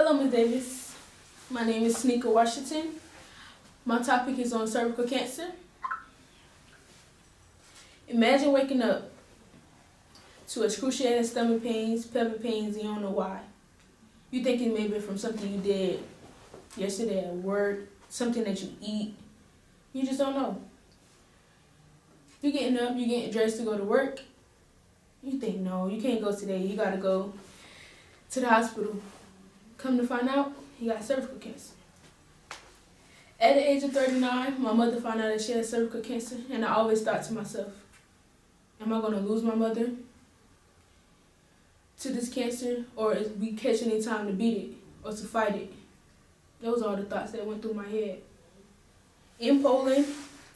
Hello, Ms. Davis. My name is Sneaker Washington. My topic is on cervical cancer. Imagine waking up to excruciating stomach pains, pelvic pains, and you don't know why. You think it may be from something you did yesterday at work, something that you eat. You just don't know. You're getting up, you're getting dressed to go to work. You think, no, you can't go today. You gotta go to the hospital. Come to find out, you got cervical cancer. At the age of 39, my mother found out that she had cervical cancer, and I always thought to myself, am I gonna lose my mother to this cancer, or is we catch any time to beat it or to fight it? Those are the thoughts that went through my head. In Poland,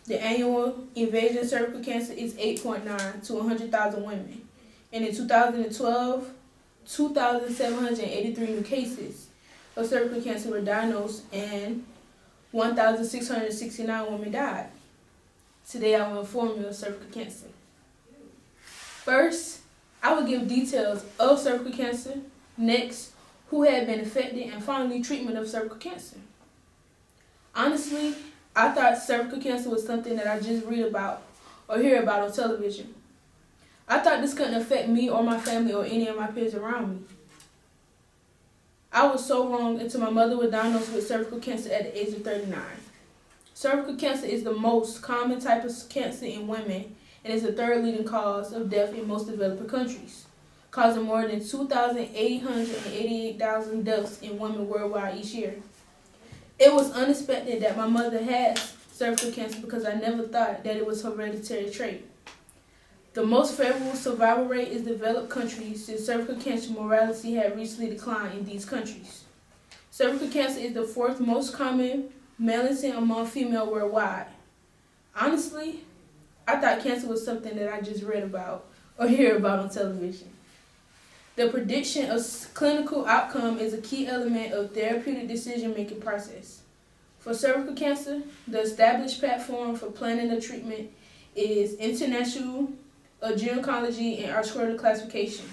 the annual invasion of cervical cancer is 8.9 to 100,000 women. And in 2012, 2,783 new cases of cervical cancer were diagnosed and 1,669 women died. Today I will inform you of cervical cancer. First, I will give details of cervical cancer. Next, who had been affected, and finally, treatment of cervical cancer. Honestly, I thought cervical cancer was something that I just read about or hear about on television. I thought this couldn't affect me or my family or any of my peers around me. I was so wrong until my mother was diagnosed with cervical cancer at the age of 39. Cervical cancer is the most common type of cancer in women and is the third leading cause of death in most developing countries, causing more than 2,888,000 deaths in women worldwide each year. It was unexpected that my mother had cervical cancer because I never thought that it was a hereditary trait. The most favorable survival rate is developed countries, since cervical cancer mortality had recently declined in these countries. Cervical cancer is the fourth most common malignancy among females worldwide. Honestly, I thought cancer was something that I just read about or hear about on television. The prediction of clinical outcome is a key element of therapeutic decision-making process. For cervical cancer, the established platform for planning the treatment is international gynecology and arterial classification.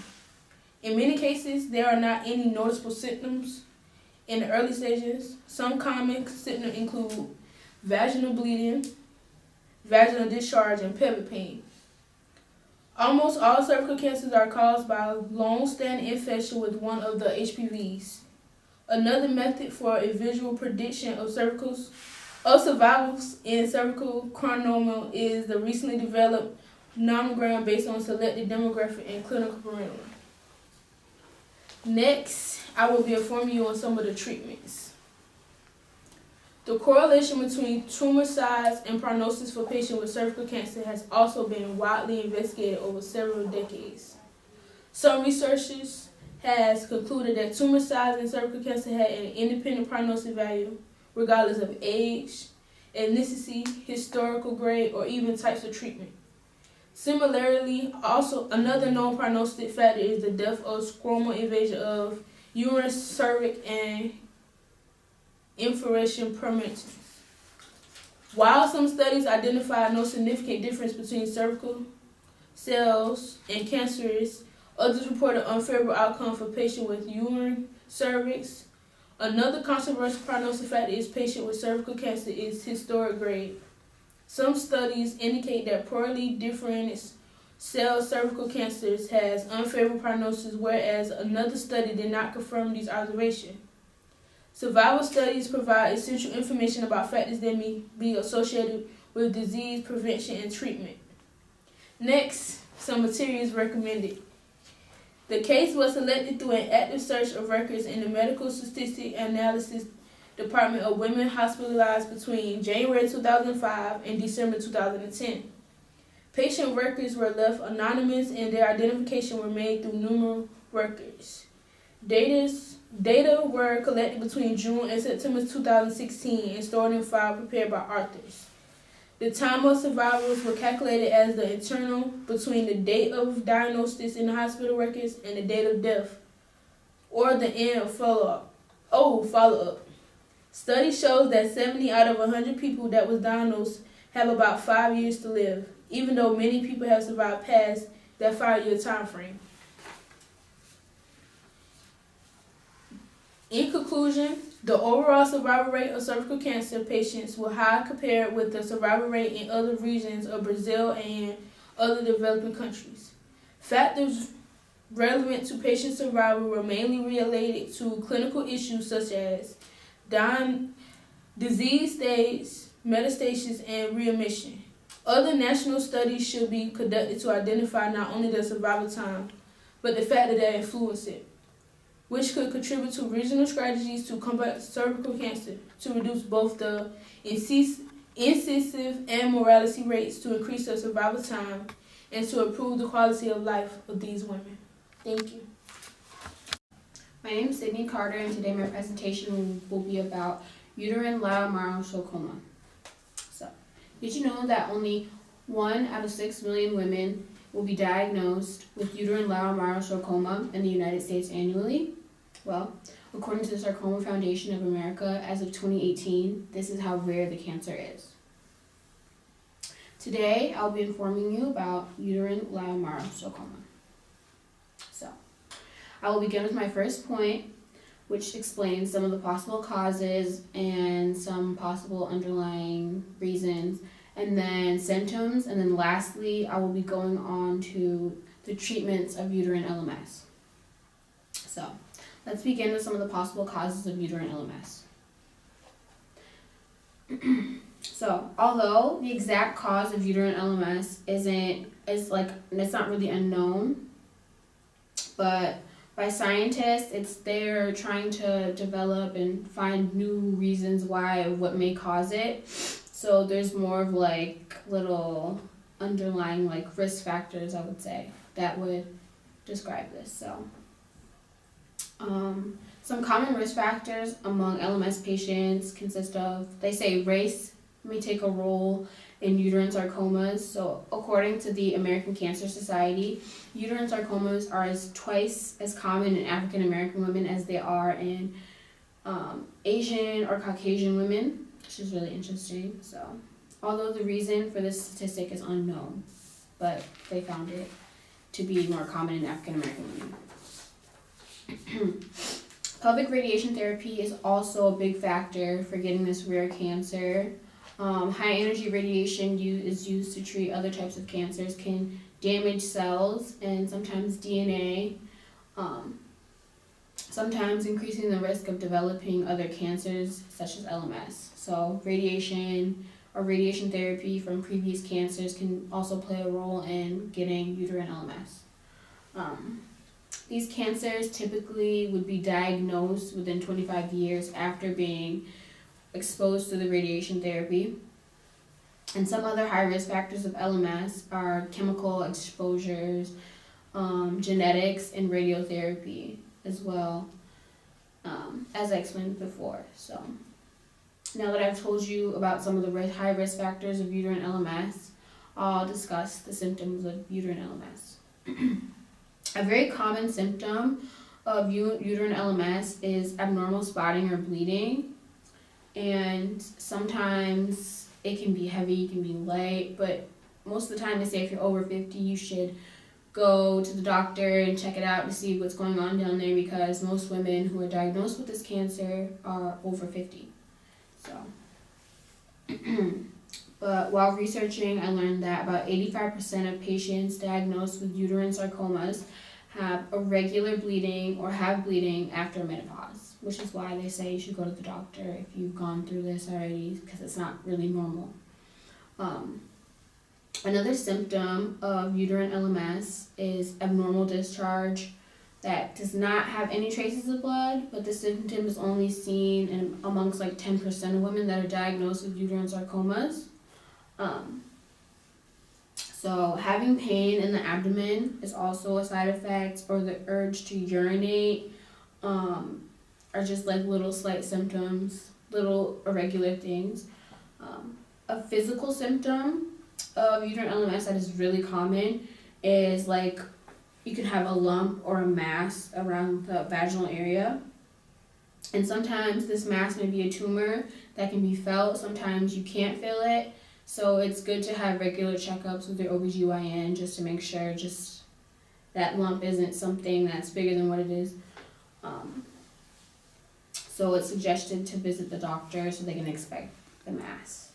In many cases, there are not any noticeable symptoms in the early stages. Some common symptoms include vaginal bleeding, vaginal discharge, and pelvic pain. Almost all cervical cancers are caused by long-standing infection with one of the HPVs. Another method for a visual prediction of survivals in cervical carcinoma is the recently developed nomogram based on selected demographic and clinical parameters. Next, I will be informing you on some of the treatments. The correlation between tumor size and prognosis for patients with cervical cancer has also been widely investigated over several decades. Some researchers has concluded that tumor size in cervical cancer had an independent prognostic value, regardless of age, ethnicity, historical grade, or even types of treatment. Similarly, also another known prognostic factor is the depth of squamous invasion of uterus, cervix, and infiltration permeation. While some studies identified no significant difference between cervical cells and cancerous, others reported unfavorable outcome for patients with uterine cervix. Another controversial prognostic factor is patient with cervical cancer is historic grade. Some studies indicate that poorly differentiated cell cervical cancers has unfavorable prognosis, whereas another study did not confirm these observations. Survival studies provide essential information about factors that may be associated with disease prevention and treatment. Next, some materials recommended. The case was selected through an active search of records in the Medical Statistics Analysis Department of women hospitalized between January 2005 and December 2010. Patient records were left anonymous and their identification were made through numerous records. Data were collected between June and September 2016 and stored in file prepared by authors. The time of survivals were calculated as the internal between the date of diagnosis in the hospital records and the date of death, or the end of follow-up. Study shows that 70 out of 100 people that was diagnosed have about 5 years to live, even though many people have survived past that 5-year time frame. In conclusion, the overall survival rate of cervical cancer patients was high compared with the survival rate in other regions of Brazil and other developing countries. Factors relevant to patient survival were mainly related to clinical issues such as disease stage, metastasis, and readmission. Other national studies should be conducted to identify not only the survival time, but the factors that influence it, which could contribute to regional strategies to combat cervical cancer, to reduce both the incisive and mortality rates, to increase the survival time, and to improve the quality of life of these women. Thank you. My name is Sydney Carter, and today my presentation will be about uterine leiomyosarcoma. So, did you know that only 1 out of 6 million women will be diagnosed with uterine leiomyosarcoma in the United States annually? Well, according to the Sarcoma Foundation of America, as of 2018, this is how rare the cancer is. Today, I'll be informing you about uterine leiomyosarcoma. So, I will begin with my first point, which explains some of the possible causes and some possible underlying reasons, and then symptoms, and then lastly, I will be going on to the treatments of uterine LMS. So, let's begin with some of the possible causes of uterine LMS. So, although the exact cause of uterine LMS it's not really unknown, but by scientists, they're trying to develop and find new reasons why, what may cause it. So there's more of like little underlying like risk factors, I would say, that would describe this. So some common risk factors among LMS patients consist of, they say race may take a role in uterine sarcomas. So according to the American Cancer Society, uterine sarcomas are twice as common in African American women as they are in Asian or Caucasian women, which is really interesting. So although the reason for this statistic is unknown, but they found it to be more common in African American women. Pelvic radiation therapy is also a big factor for getting this rare cancer. High energy radiation is used to treat other types of cancers, can damage cells and sometimes DNA, sometimes increasing the risk of developing other cancers such as LMS. So radiation or radiation therapy from previous cancers can also play a role in getting uterine LMS. These cancers typically would be diagnosed within 25 years after being exposed to the radiation therapy. And some other high risk factors of LMS are chemical exposures, genetics, and radiotherapy as well, as I explained before. So now that I've told you about some of the high risk factors of uterine LMS, I'll discuss the symptoms of uterine LMS. A very common symptom of uterine LMS is abnormal spotting or bleeding. And sometimes it can be heavy, it can be light, but most of the time they say if you're over 50, you should go to the doctor and check it out to see what's going on down there, because most women who are diagnosed with this cancer are over 50. So, but while researching, I learned that about 85% of patients diagnosed with uterine sarcomas have irregular bleeding or have bleeding after menopause, which is why they say you should go to the doctor if you've gone through this already, because it's not really normal. Another symptom of uterine LMS is abnormal discharge that does not have any traces of blood, but the symptom is only seen amongst like 10% of women that are diagnosed with uterine sarcomas. So having pain in the abdomen is also a side effect, or the urge to urinate, are just like little slight symptoms, little irregular things. A physical symptom of uterine LMS that is really common is like you can have a lump or a mass around the vaginal area. And sometimes this mass may be a tumor that can be felt, sometimes you can't feel it. So it's good to have regular checkups with your OBGYN just to make sure just that lump isn't something that's bigger than what it is. So it's suggested to visit the doctor so they can expect the mass.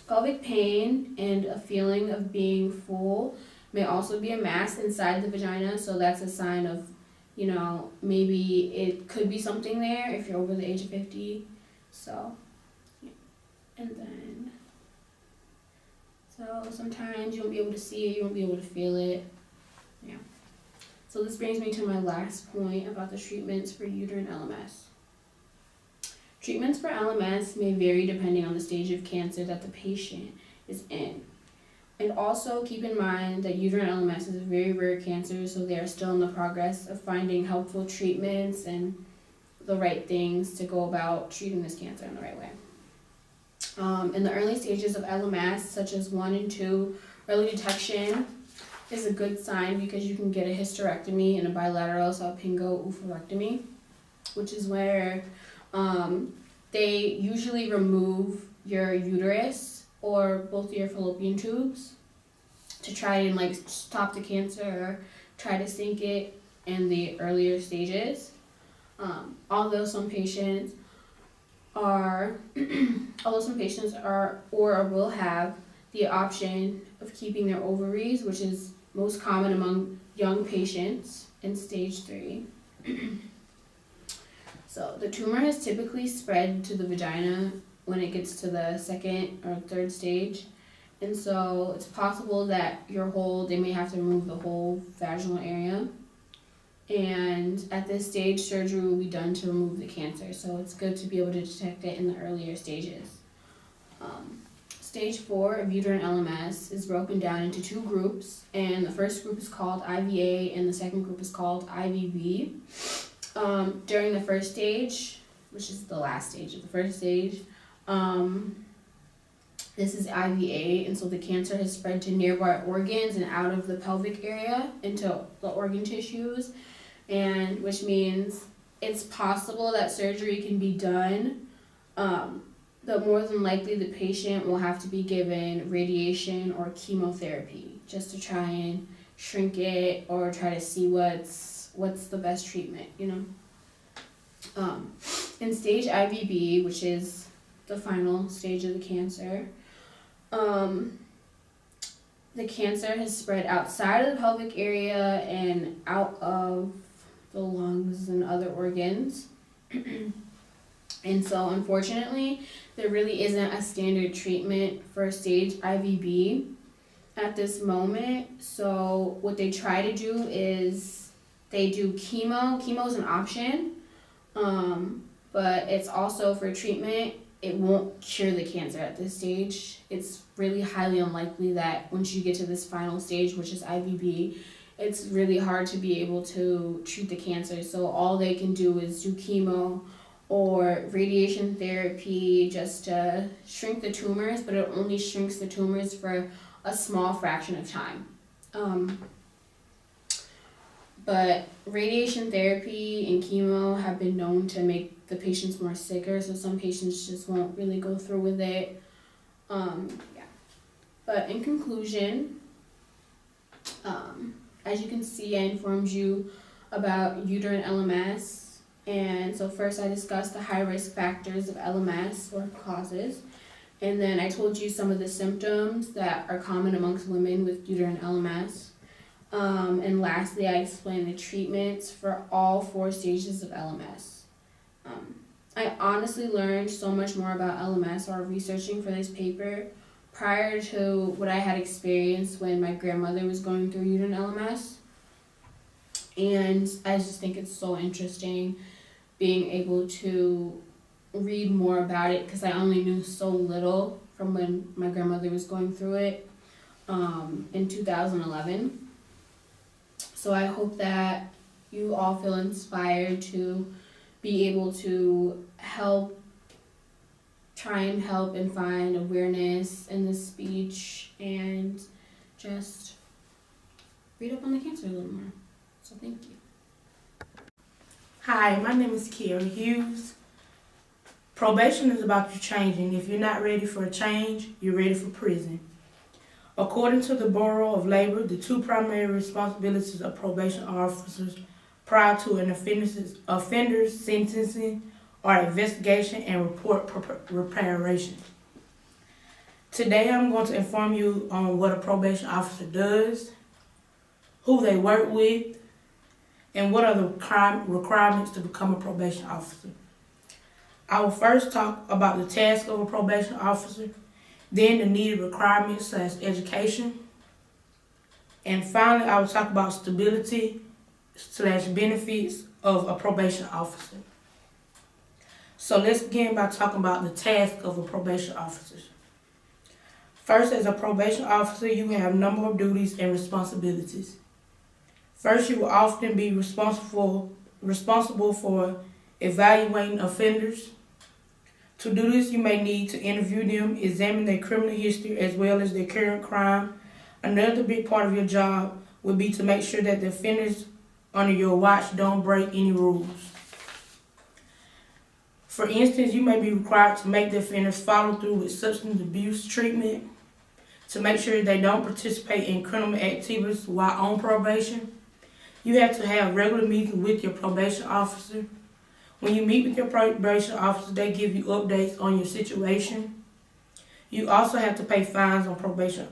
Pelvic pain and a feeling of being full may also be a mass inside the vagina, so that's a sign of, maybe it could be something there if you're over the age of 50. So, yeah. And then, so sometimes you won't be able to see it, you won't be able to feel it. Yeah. So this brings me to my last point about the treatments for uterine LMS. Treatments for LMS may vary depending on the stage of cancer that the patient is in. And also keep in mind that uterine LMS is a very rare cancer, so they are still in the progress of finding helpful treatments and the right things to go about treating this cancer in the right way. In the early stages of LMS, such as 1 and 2, early detection is a good sign because you can get a hysterectomy and a bilateral salpingo-oophorectomy, which is where they usually remove your uterus or both your fallopian tubes to try and stop the cancer or try to sink it in the earlier stages. Although some patients are or will have the option of keeping their ovaries, which is most common among young patients in stage 3. So the tumor has typically spread to the vagina when it gets to the 2nd or 3rd stage. And so it's possible that they may have to remove the whole vaginal area. And at this stage, surgery will be done to remove the cancer. So it's good to be able to detect it in the earlier stages. Stage 4 of uterine LMS is broken down into 2 groups. And the first group is called IVA and the second group is called IVB. During the first stage, which is the last stage of the first stage, this is IVA, and so the cancer has spread to nearby organs and out of the pelvic area into the organ tissues, and which means it's possible that surgery can be done, but more than likely the patient will have to be given radiation or chemotherapy just to try and shrink it or try to see what's the best treatment, In stage IVB, which is the final stage of the cancer, the cancer has spread outside of the pelvic area and out of the lungs and other organs. And so unfortunately, there really isn't a standard treatment for stage IVB at this moment. So what they try to do is they do chemo. Chemo is an option, but it's also for treatment. It won't cure the cancer at this stage. It's really highly unlikely that once you get to this final stage, which is IVB, it's really hard to be able to treat the cancer. So all they can do is do chemo or radiation therapy just to shrink the tumors, but it only shrinks the tumors for a small fraction of time. But radiation therapy and chemo have been known to make the patients more sicker, so some patients just won't really go through with it. But in conclusion, as you can see, I informed you about uterine LMS. And so first I discussed the high risk factors of LMS or causes. And then I told you some of the symptoms that are common amongst women with uterine LMS. And lastly, I explained the treatments for all 4 stages of LMS. I honestly learned so much more about LMS while researching for this paper prior to what I had experienced when my grandmother was going through uterine LMS. And I just think it's so interesting being able to read more about it because I only knew so little from when my grandmother was going through it in 2011. So I hope that you all feel inspired to be able to try and help and find awareness in this speech and just read up on the cancer a little more. So thank you. Hi, my name is Kiara Hughes. Probation is about you changing. If you're not ready for a change, you're ready for prison. According to the Bureau of Labor, the 2 primary responsibilities of probation officers: prior to an offender's sentencing or investigation and report preparation. Today I'm going to inform you on what a probation officer does, who they work with, and what are the requirements to become a probation officer. I will first talk about the task of a probation officer, then the needed requirements / education, and finally I will talk about stability / benefits of a probation officer. So let's begin by talking about the task of a probation officer. First, as a probation officer, you have a number of duties and responsibilities. First, you will often be responsible for evaluating offenders. To do this, you may need to interview them, examine their criminal history as well as their current crime. Another big part of your job would be to make sure that the offenders under your watch don't break any rules. For instance, you may be required to make the offenders follow through with substance abuse treatment, to make sure they don't participate in criminal activities while on probation. You have to have regular meetings with your probation officer. When you meet with your probation officer, they give you updates on your situation. You also have to pay fines on probation.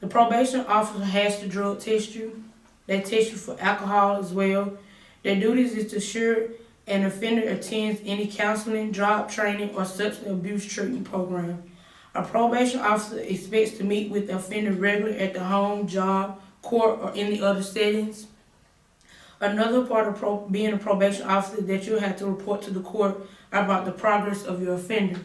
The probation officer has to drug test you. They test you for alcohol as well. Their duties is to ensure an offender attends any counseling, job training, or substance abuse treatment program. A probation officer expects to meet with the offender regularly at the home, job, court, or any other settings. Another part of being a probation officer is that you'll have to report to the court about the progress of your offender.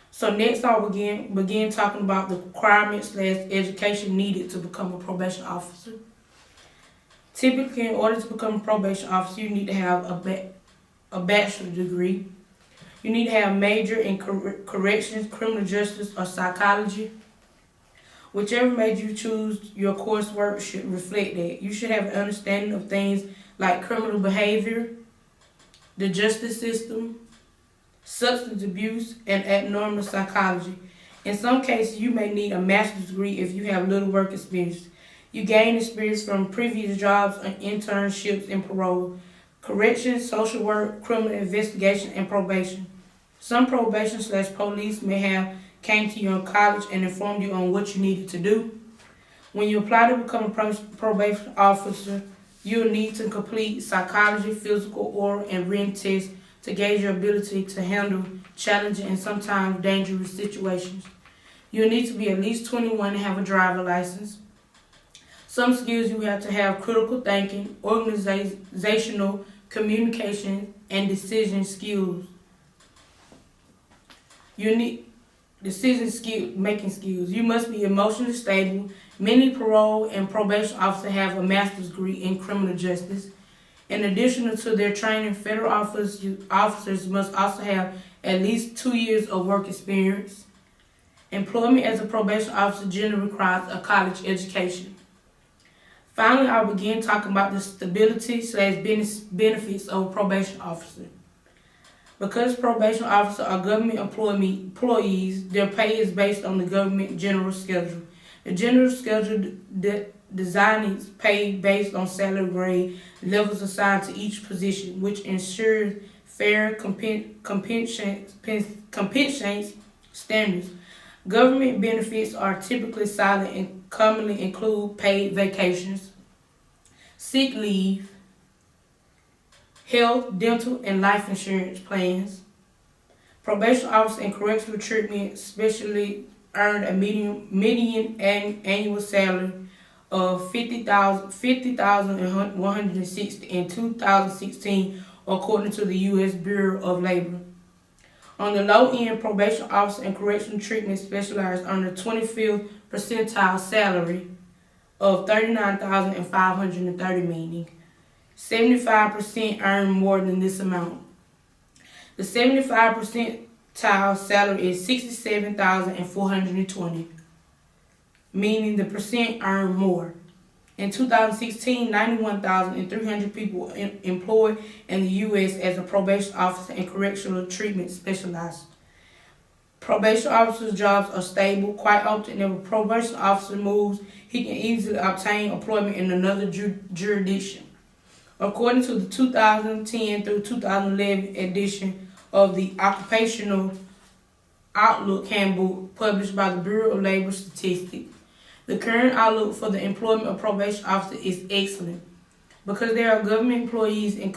So next I'll begin talking about the requirements / education needed to become a probation officer. Typically, in order to become a probation officer, you need to have a bachelor's degree. You need to have a major in corrections, criminal justice, or psychology. Whichever major you choose, your coursework should reflect that. You should have an understanding of things like criminal behavior, the justice system, substance abuse, and abnormal psychology. In some cases, you may need a master's degree if you have little work experience. You gain experience from previous jobs and internships and parole, corrections, social work, criminal investigation, and probation. Some probation / police may have came to you in college and informed you on what you needed to do. When you apply to become a probation officer, you'll need to complete psychology, physical, oral, and written tests to gauge your ability to handle challenging and sometimes dangerous situations. You'll need to be at least 21 and have a driver's license. Some skills you have to have: critical thinking, organizational, communication, and decision skills. You need making skills. You must be emotionally stable. Many parole and probation officers have a master's degree in criminal justice. In addition to their training, federal officers must also have at least 2 years of work experience. Employment as a probation officer generally requires a college education. Finally, I'll begin talking about the stability / benefits of a probation officer. Because probation officers are government employees, their pay is based on the government general schedule. The general schedule designs pay based on salary grade levels assigned to each position, which ensures fair compensation standards. Government benefits are typically silent and commonly include paid vacations, sick leave, health, dental, and life insurance plans. Probation officers in correctional treatment especially earned a median annual salary of $50,160 in 2016, according to the U.S. Bureau of Labor. On the low end, probation officers in correctional treatment specialize on the 25th percentile salary of $39,530, meaning 75% earn more than this amount. The 75 percentile salary is $67,420, meaning the percent earn more. In 2016, 91,300 people were employed in the U.S. as a probation officer and correctional treatment specialist. Probation officers' jobs are stable. Quite often, if a probation officer moves, he can easily obtain employment in another jurisdiction. According to the 2010 through 2011 edition of the Occupational Outlook Handbook published by the Bureau of Labor Statistics, the current outlook for the employment of probation officers is excellent because they are government employees and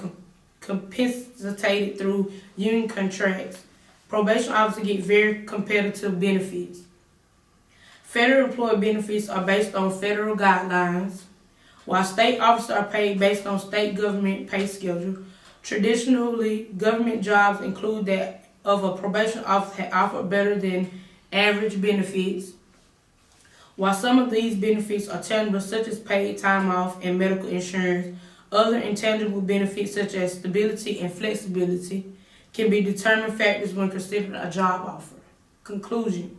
compensated through union contracts. Probation officers get very competitive benefits. Federal employee benefits are based on federal guidelines, while state officers are paid based on state government pay schedule. Traditionally, government jobs include that of a probation officer have offered better than average benefits. While some of these benefits are tangible, such as paid time off and medical insurance, other intangible benefits such as stability and flexibility can be determined factors when considering a job offer. Conclusion.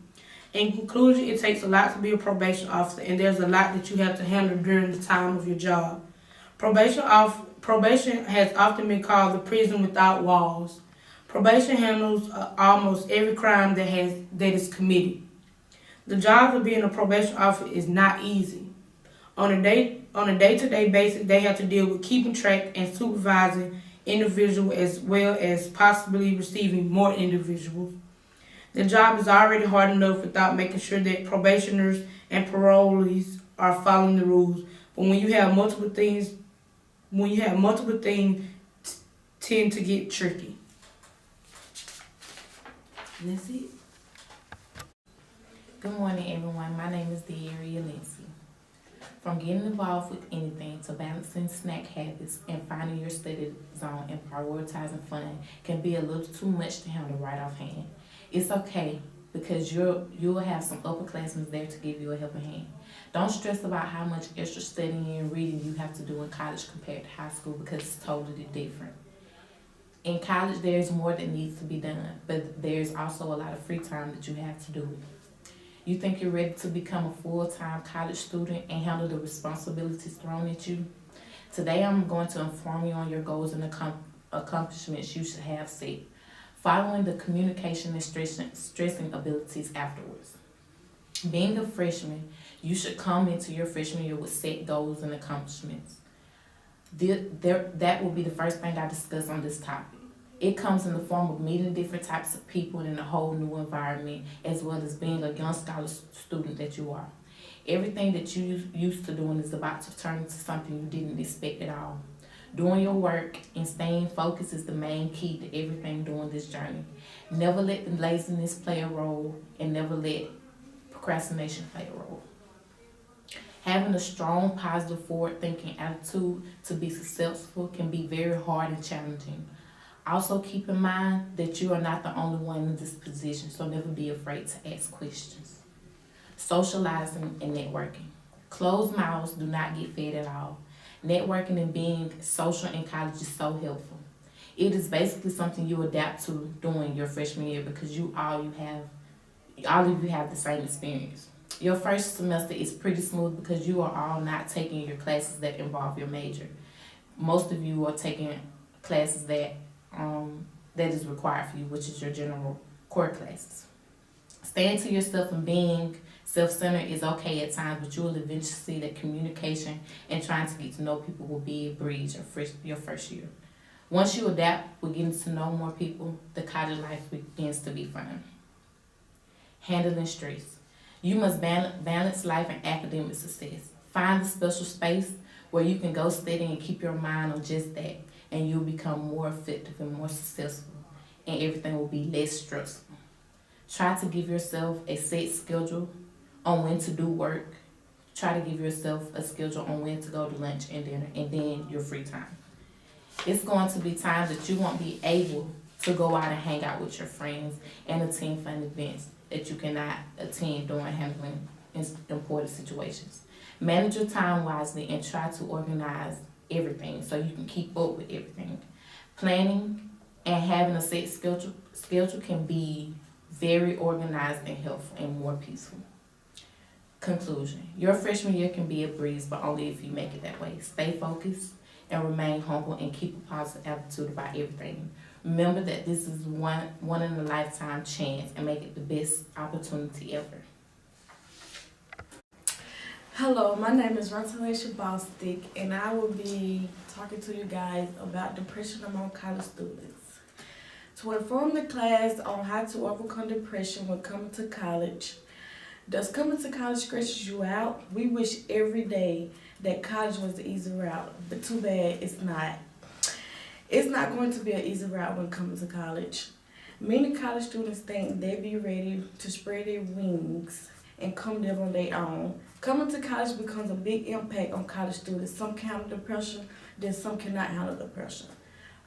In conclusion, it takes a lot to be a probation officer, and there's a lot that you have to handle during the time of your job. Probation has often been called the prison without walls. Probation handles almost every crime that is committed. The job of being a probation officer is not easy. On a day-to-day basis, they have to deal with keeping track and supervising individuals as well as possibly receiving more individuals. The job is already hard enough without making sure that probationers and parolees are following the rules. But when you have multiple things tend to get tricky. And that's it. Good morning, everyone. My name is Dearia Lindsay. From getting involved with anything to balancing snack habits and finding your study zone and prioritizing fun can be a little too much to handle right offhand. It's okay because you'll have some upperclassmen there to give you a helping hand. Don't stress about how much extra studying and reading you have to do in college compared to high school because it's totally different. In college, there's more that needs to be done, but there's also a lot of free time that you have to do it. You think you're ready to become a full-time college student and handle the responsibilities thrown at you? Today, I'm going to inform you on your goals and accomplishments you should have set, following the communication and stressing abilities afterwards. Being a freshman, you should come into your freshman year with set goals and accomplishments. That will be the first thing I discuss on this topic. It comes in the form of meeting different types of people in a whole new environment, as well as being a young scholar student that you are. Everything that you used to doing is about to turn into something you didn't expect at all. Doing your work and staying focused is the main key to everything during this journey. Never let the laziness play a role, and never let procrastination play a role. Having a strong, positive, forward-thinking attitude to be successful can be very hard and challenging. Also keep in mind that you are not the only one in this position, so never be afraid to ask questions. Socializing and networking. Closed mouths do not get fed at all. Networking and being social in college is so helpful. It is basically something you adapt to during your freshman year because all of you have the same experience. Your first semester is pretty smooth because you are all not taking your classes that involve your major. Most of you are taking classes that is required for you, which is your general core classes. Staying to yourself and being self-centered is okay at times, but you will eventually see that communication and trying to get to know people will be a breeze your first year. Once you adapt with getting to know more people, the college life begins to be fun. Handling stress. You must balance life and academic success. Find a special space where you can go study and keep your mind on just that, and you'll become more effective and more successful, and everything will be less stressful. Try to give yourself a set schedule on when to do work. Try to give yourself a schedule on when to go to lunch and dinner, and then your free time. It's going to be times that you won't be able to go out and hang out with your friends and attend fun events that you cannot attend during handling important situations. Manage your time wisely and try to organize everything so you can keep up with everything. Planning and having a set schedule can be very organized and helpful and more peaceful. Conclusion. Your freshman year can be a breeze, but only if you make it that way. Stay focused and remain humble and keep a positive attitude about everything. Remember that this is one in a lifetime chance and make it the best opportunity ever. Hello, my name is Rantanisha Bostic, and I will be talking to you guys about depression among college students. To inform the class on how to overcome depression when coming to college. Does coming to college stresses you out? We wish every day that college was the easy route, but too bad it's not. It's not going to be an easy route when coming to college. Many college students think they be ready to spread their wings and come live on their own. Coming to college becomes a big impact on college students. Some can handle the pressure, then some cannot handle the pressure.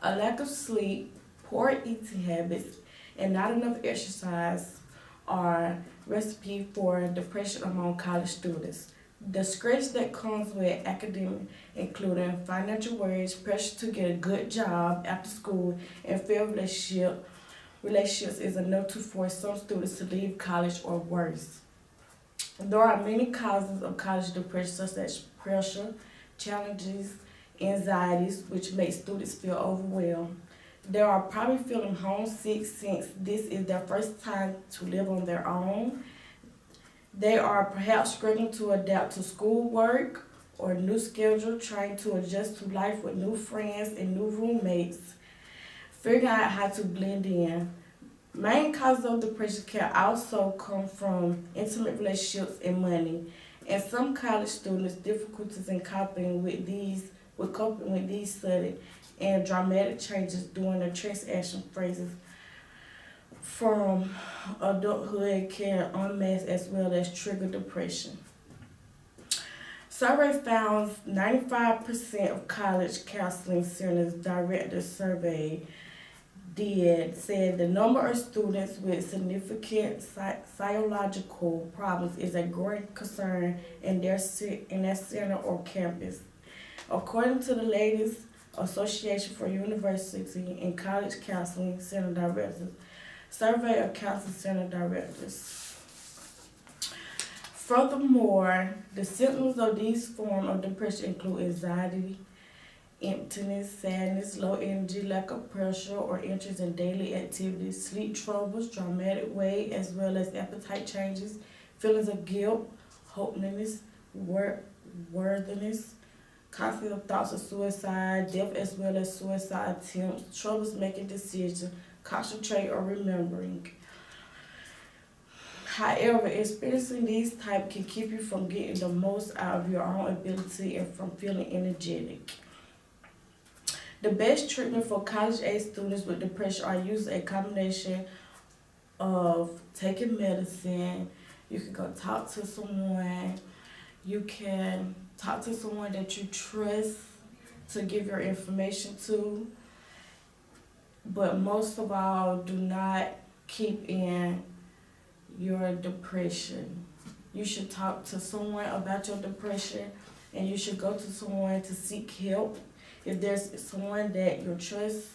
A lack of sleep, poor eating habits, and not enough exercise are recipe for depression among college students. The stress that comes with academic, including financial worries, pressure to get a good job after school, and failed relationships is enough to force some students to leave college or worse. There are many causes of college depression, such as pressure, challenges, anxieties, which make students feel overwhelmed. They are probably feeling homesick since this is their first time to live on their own. They are perhaps struggling to adapt to schoolwork or new schedule, trying to adjust to life with new friends and new roommates, figuring out how to blend in. Main causes of depression can also come from intimate relationships and money. And some college students difficulties in coping with these sudden and dramatic changes during the transition phases from adulthood can unmask as well as trigger depression. Survey found 95% of college counseling centers directors surveyed said the number of students with significant psychological problems is a growing concern in their center or campus. According to the latest Association for University and College Counseling Center Directors survey of counseling center directors. Furthermore, the symptoms of these forms of depression include anxiety, emptiness, sadness, low energy, lack of pressure or interest in daily activities, sleep troubles, dramatic weight, as well as appetite changes, feelings of guilt, hopelessness, worthiness, constant thoughts of suicide, death as well as suicide attempts, troubles making decisions, concentrate or remembering. However, experiencing these types can keep you from getting the most out of your own ability and from feeling energetic. The best treatment for college-age students with depression are usually a combination of taking medicine. You can go talk to someone. You can talk to someone that you trust to give your information to. But most of all, do not keep in your depression. You should talk to someone about your depression, and you should go to someone to seek help. If there's someone that you trust,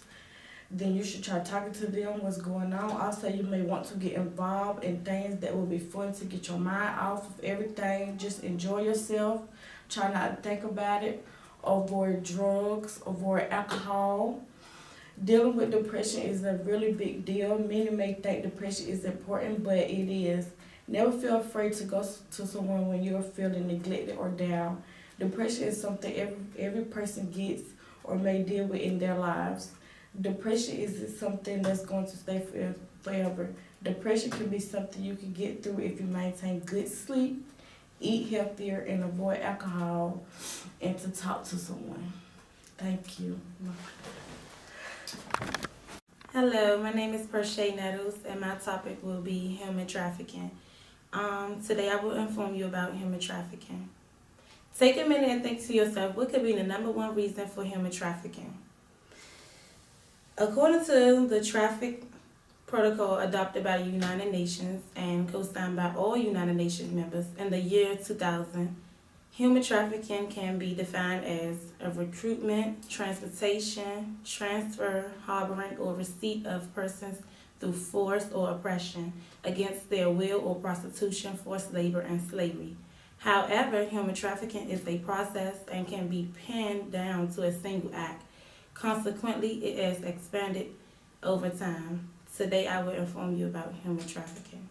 then you should try talking to them what's going on. Also, you may want to get involved in things that will be fun to get your mind off of everything. Just enjoy yourself. Try not to think about it. Avoid drugs. Avoid alcohol. Dealing with depression is a really big deal. Many may think depression is important, but it is. Never feel afraid to go to someone when you're feeling neglected or down. Depression is something every person gets or may deal with in their lives. Depression is something that's going to stay forever. Depression can be something you can get through if you maintain good sleep, eat healthier, and avoid alcohol, and to talk to someone. Thank you. Hello, my name is Pershay Nettles, and my topic will be human trafficking. Today I will inform you about human trafficking. Take a minute and think to yourself, what could be the number one reason for human trafficking? According to the traffic protocol adopted by the United Nations and co-signed by all United Nations members in the year 2000, human trafficking can be defined as a recruitment, transportation, transfer, harboring, or receipt of persons through force or oppression against their will or prostitution, forced labor, and slavery. However, human trafficking is a process and can be pinned down to a single act. Consequently, it has expanded over time. Today, I will inform you about human trafficking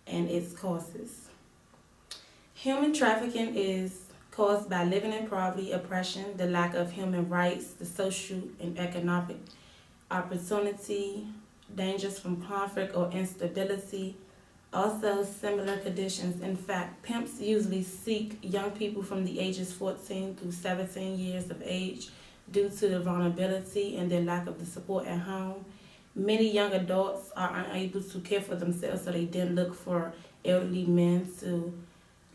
and its causes. Human trafficking is caused by living in poverty, oppression, the lack of human rights, the social and economic opportunity, dangers from conflict or instability, also similar conditions. In fact, pimps usually seek young people from the ages 14 through 17 years of age due to the vulnerability and their lack of the support at home. Many young adults are unable to care for themselves, so they then look for elderly men to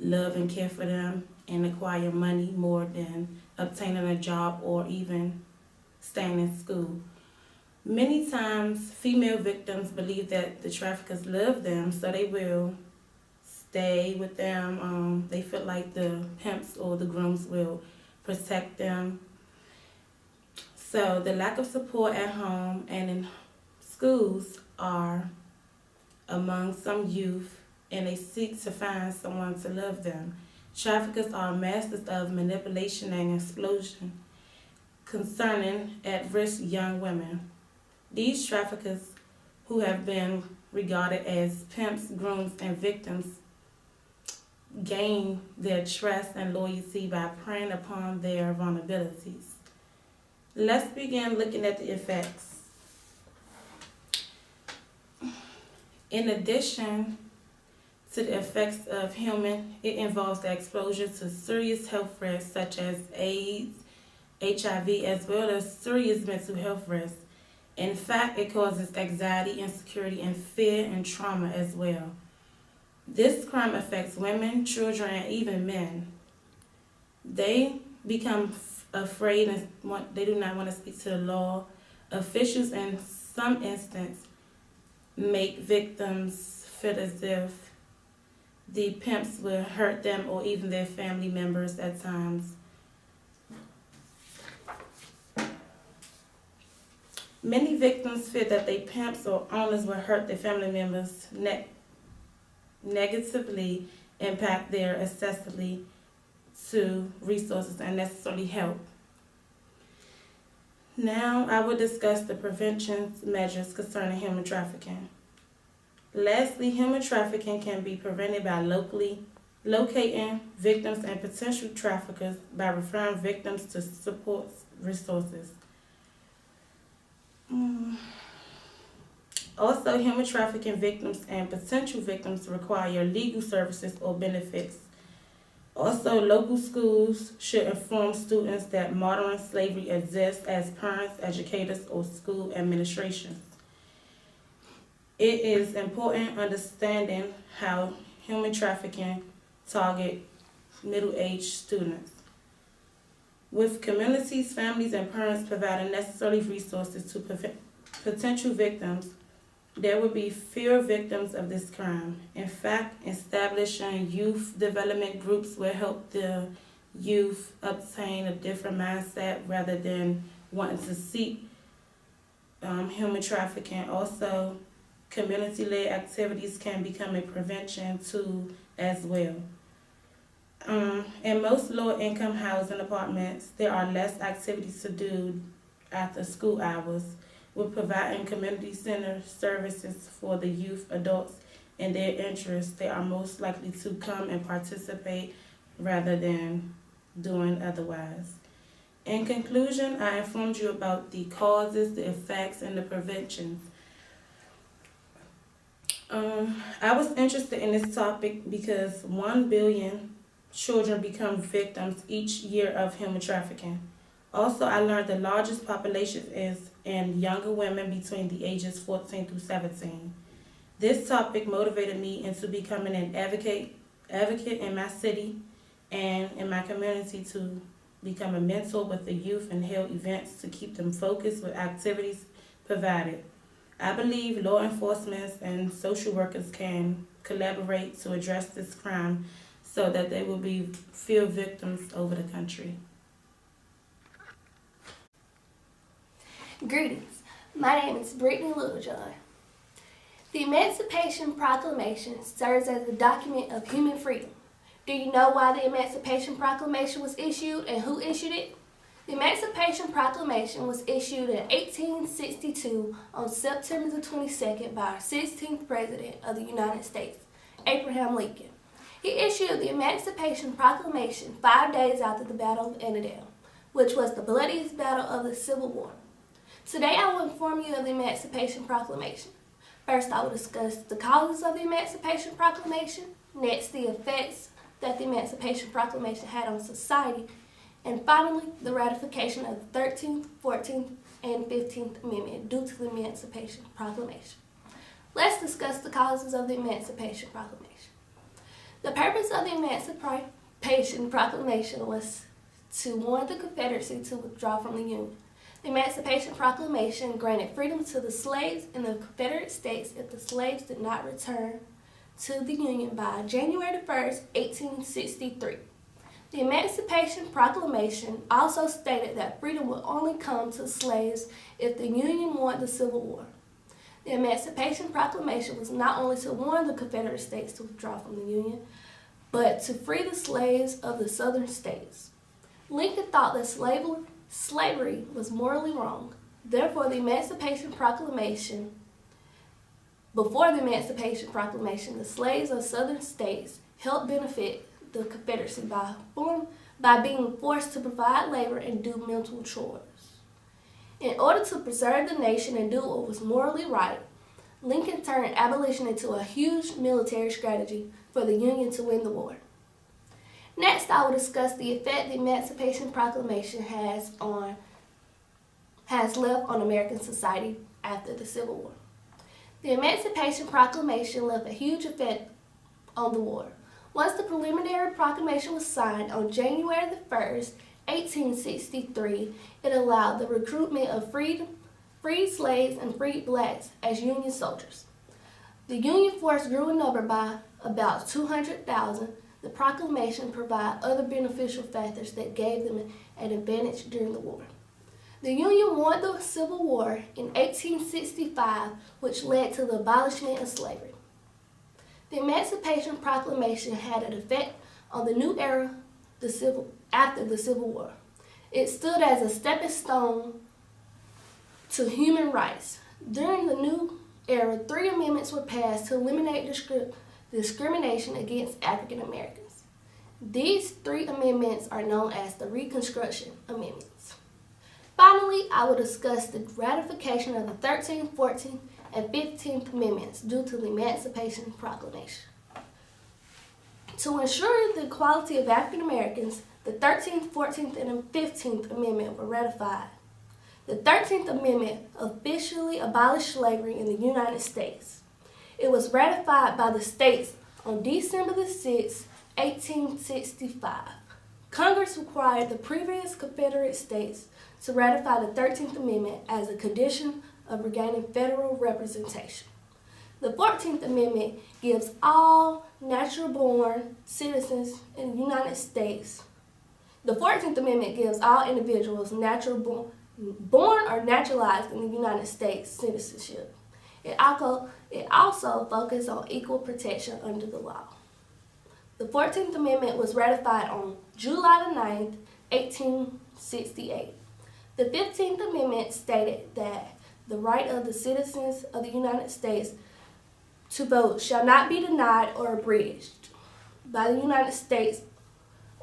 love and care for them and acquire money more than obtaining a job or even staying in school. Many times, female victims believe that the traffickers love them, so they will stay with them. They feel like the pimps or the grooms will protect them. So the lack of support at home and in schools are among some youth, and they seek to find someone to love them. Traffickers are masters of manipulation and exploitation concerning at-risk young women. These traffickers, who have been regarded as pimps, grooms, and victims, gain their trust and loyalty by preying upon their vulnerabilities. Let's begin looking at the effects. In addition to the effects of human, it involves the exposure to serious health risks such as AIDS, HIV, as well as serious mental health risks. In fact, it causes anxiety, insecurity, and fear and trauma as well. This crime affects women, children, and even men. They become afraid and they do not want to speak to the law. Officials in some instances make victims feel as if the pimps will hurt them or even their family members at times. Many victims fear that their pimps or owners will hurt their family members, negatively impact their accessibility to resources and necessarily help. Now I will discuss the prevention measures concerning human trafficking. Lastly, human trafficking can be prevented by locating victims and potential traffickers by referring victims to support resources. Also, human trafficking victims and potential victims require legal services or benefits. Also, local schools should inform students that modern slavery exists as parents, educators, or school administrations. It is important understanding how human trafficking target middle-aged students. With communities, families, and parents providing necessary resources to potential victims, there will be fewer victims of this crime. In fact, establishing youth development groups will help the youth obtain a different mindset rather than wanting to seek human trafficking. Also, community-led activities can become a prevention tool as well. In most lower-income housing apartments, there are less activities to do after school hours. With providing community center services for the youth, adults, and their interests, they are most likely to come and participate rather than doing otherwise. In conclusion, I informed you about the causes, the effects, and the preventions. I was interested in this topic because 1 billion children become victims each year of human trafficking. Also, I learned the largest population is in younger women between the ages 14 through 17. This topic motivated me into becoming an advocate in my city and in my community to become a mentor with the youth and held events to keep them focused with activities provided. I believe law enforcement and social workers can collaborate to address this crime so that there will be fewer victims over the country. Greetings. My name is Brittany Littlejohn. The Emancipation Proclamation serves as a document of human freedom. Do you know why the Emancipation Proclamation was issued and who issued it? The Emancipation Proclamation was issued in 1862 on September the 22nd by our 16th President of the United States, Abraham Lincoln. He issued the Emancipation Proclamation 5 days after the Battle of Annandale, which was the bloodiest battle of the Civil War. Today I will inform you of the Emancipation Proclamation. First, I will discuss the causes of the Emancipation Proclamation. Next, the effects that the Emancipation Proclamation had on society. And finally, the ratification of the 13th, 14th, and 15th Amendment due to the Emancipation Proclamation. Let's discuss the causes of the Emancipation Proclamation. The purpose of the Emancipation Proclamation was to warn the Confederacy to withdraw from the Union. The Emancipation Proclamation granted freedom to the slaves in the Confederate States if the slaves did not return to the Union by January 1st, 1863. The Emancipation Proclamation also stated that freedom would only come to slaves if the Union won the Civil War. The Emancipation Proclamation was not only to warn the Confederate States to withdraw from the Union, but to free the slaves of the southern states. Lincoln thought that slavery was morally wrong. Therefore, the Emancipation Proclamation, before the Emancipation Proclamation, the slaves of southern states helped benefit the Confederacy by being forced to provide labor and do mental chores. In order to preserve the nation and do what was morally right, Lincoln turned abolition into a huge military strategy for the Union to win the war. Next, I will discuss the effect the Emancipation Proclamation has left on American society after the Civil War. The Emancipation Proclamation left a huge effect on the war. Once the preliminary proclamation was signed on January 1st, 1863, it allowed the recruitment of freed slaves and freed blacks as Union soldiers. The Union force grew in number by about 200,000. The proclamation provided other beneficial factors that gave them an advantage during the war. The Union won the Civil War in 1865, which led to the abolishment of slavery. The Emancipation Proclamation had an effect on the new era after the Civil War. It stood as a stepping stone to human rights. During the new era, 3 amendments were passed to eliminate discrimination against African Americans. These 3 amendments are known as the Reconstruction Amendments. Finally, I will discuss the ratification of the 13th, 14th, and 15th Amendments due to the Emancipation Proclamation. To ensure the equality of African Americans, the 13th, 14th, and 15th Amendment were ratified. The 13th Amendment officially abolished slavery in the United States. It was ratified by the states on December 6, 1865. Congress required the previous Confederate states to ratify the 13th Amendment as a condition of regaining federal representation. The 14th Amendment gives all natural-born citizens in the United States. The 14th Amendment gives all individuals born or naturalized in the United States citizenship. It also focuses on equal protection under the law. The 14th Amendment was ratified on July 9, 1868. The 15th Amendment stated that the right of the citizens of the United States to vote shall not be denied or abridged by the United States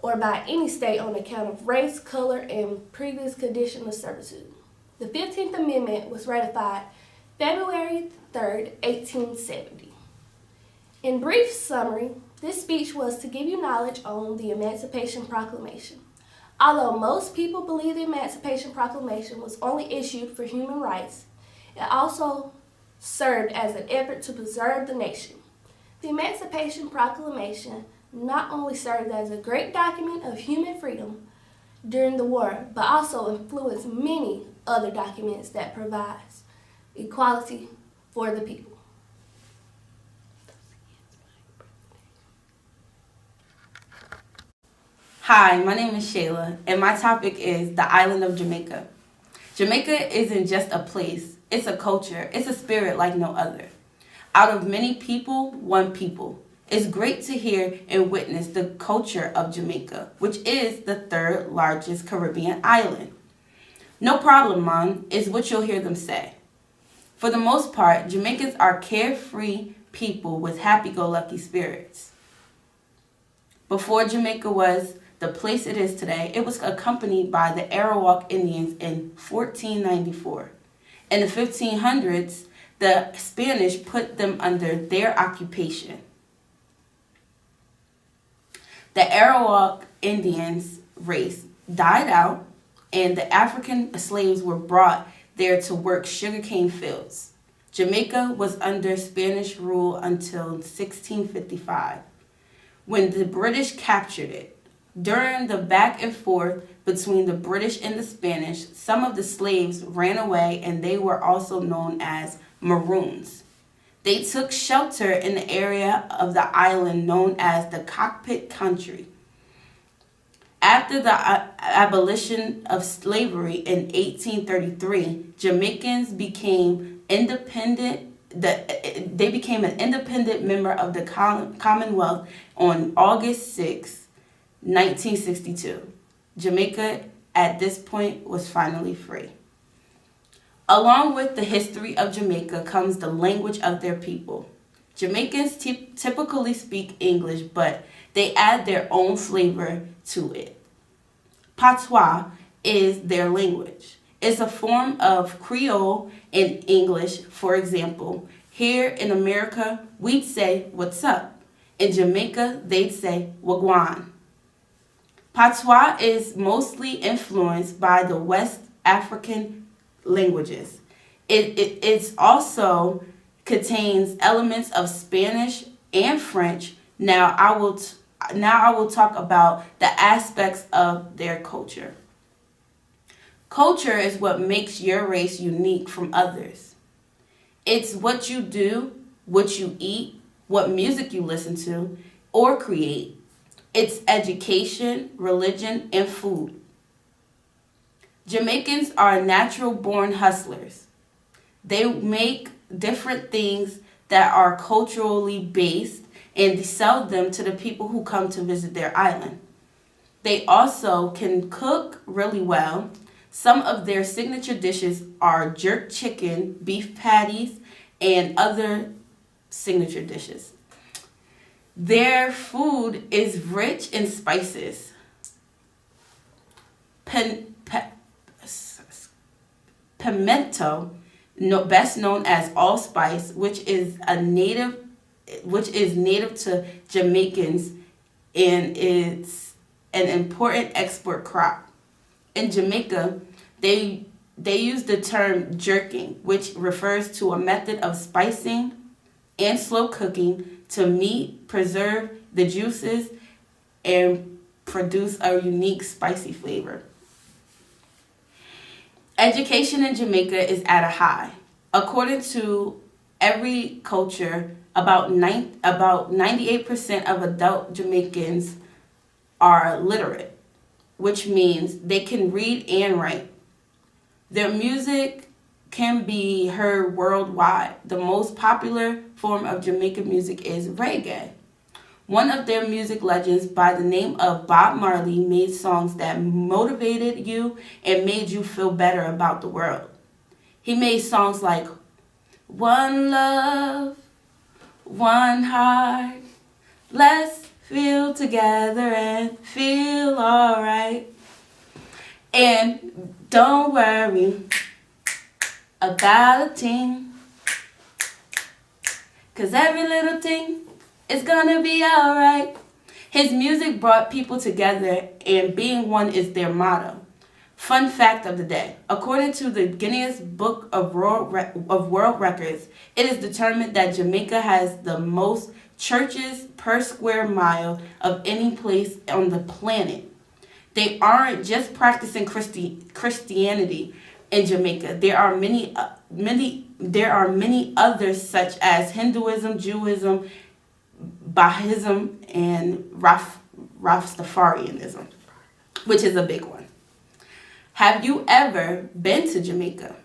or by any state on account of race, color, and previous condition of servitude. The 15th Amendment was ratified February 3, 1870. In brief summary, this speech was to give you knowledge on the Emancipation Proclamation. Although most people believe the Emancipation Proclamation was only issued for human rights, it also served as an effort to preserve the nation. The Emancipation Proclamation not only served as a great document of human freedom during the war, but also influenced many other documents that provides equality for the people. Hi, my name is Shayla, and my topic is the island of Jamaica. Jamaica isn't just a place, it's a culture, it's a spirit like no other. Out of many people, one people. It's great to hear and witness the culture of Jamaica, which is the 3rd largest Caribbean island. No problem, Mom, is what you'll hear them say. For the most part, Jamaicans are carefree people with happy-go-lucky spirits. Before Jamaica was the place it is today, it was accompanied by the Arawak Indians in 1494. In the 1500s, the Spanish put them under their occupation. The Arawak Indians race died out, and the African slaves were brought there to work sugarcane fields. Jamaica was under Spanish rule until 1655, when the British captured it. During the back and forth between the British and the Spanish, some of the slaves ran away, and they were also known as Maroons. They took shelter in the area of the island known as the Cockpit Country. After the abolition of slavery in 1833, Jamaicans became independent. They became an independent member of the Commonwealth on August 6, 1962. Jamaica at this point was finally free. Along with the history of Jamaica comes the language of their people. Jamaicans typically speak English, but they add their own flavor to it. Patois is their language. It's a form of Creole in English. For example, here in America, we'd say, "What's up?" In Jamaica, they'd say, "Wagwan." Patois is mostly influenced by the West African languages. It also contains elements of Spanish and French. Now I will talk about the aspects of their culture. Culture is what makes your race unique from others. It's what you do, what you eat, what music you listen to or create. It's education, religion, and food. Jamaicans are natural-born hustlers. They make different things that are culturally based and sell them to the people who come to visit their island. They also can cook really well. Some of their signature dishes are jerk chicken, beef patties, and other signature dishes. Their food is rich in spices. Pimento, best known as allspice, which is native to Jamaicans, and it's an important export crop. In Jamaica, they use the term jerking, which refers to a method of spicing and slow cooking to meat, preserve the juices, and produce a unique spicy flavor. Education in Jamaica is at a high. According to every culture, about 98% of adult Jamaicans are literate, which means they can read and write. Their music can be heard worldwide. The most popular form of Jamaican music is reggae. One of their music legends by the name of Bob Marley made songs that motivated you and made you feel better about the world. He made songs like "One Love, One Heart, Let's Feel Together and Feel Alright, and Don't Worry About a Thing, 'cause every little thing it's gonna be alright." His music brought people together, and being one is their motto. Fun fact of the day. According to the Guinness Book of World Records, it is determined that Jamaica has the most churches per square mile of any place on the planet. They aren't just practicing Christianity in Jamaica. There are many others such as Hinduism, Judaism, Bahaism, and Rastafarianism, which is a big one. Have you ever been to Jamaica?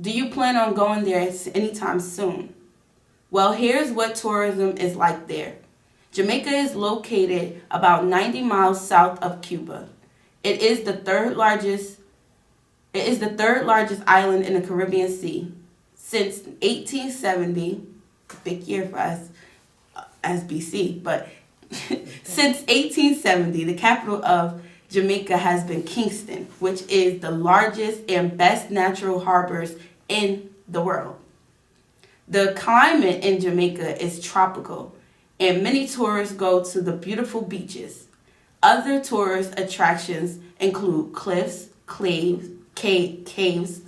Do you plan on going there anytime soon? Well, here's what tourism is like there. Jamaica is located about 90 miles south of Cuba. It is the third largest island in the Caribbean Sea. Since 1870, big year for us as BC, but Since 1870, the capital of Jamaica has been Kingston, which is the largest and best natural harbors in the world. The climate in Jamaica is tropical, and many tourists go to the beautiful beaches. Other tourist attractions include cliffs, caves.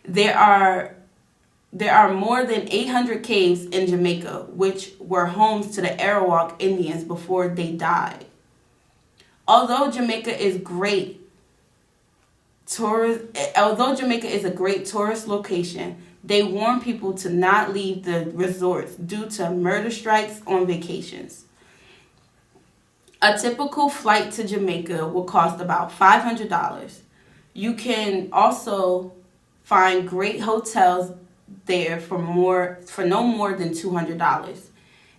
There are more than 800 caves in Jamaica, which were homes to the Arawak Indians before they died. Although Jamaica is a great tourist location, they warn people to not leave the resorts due to murder strikes on vacations. A typical flight to Jamaica will cost about $500. You can also find great hotels there for no more than $200.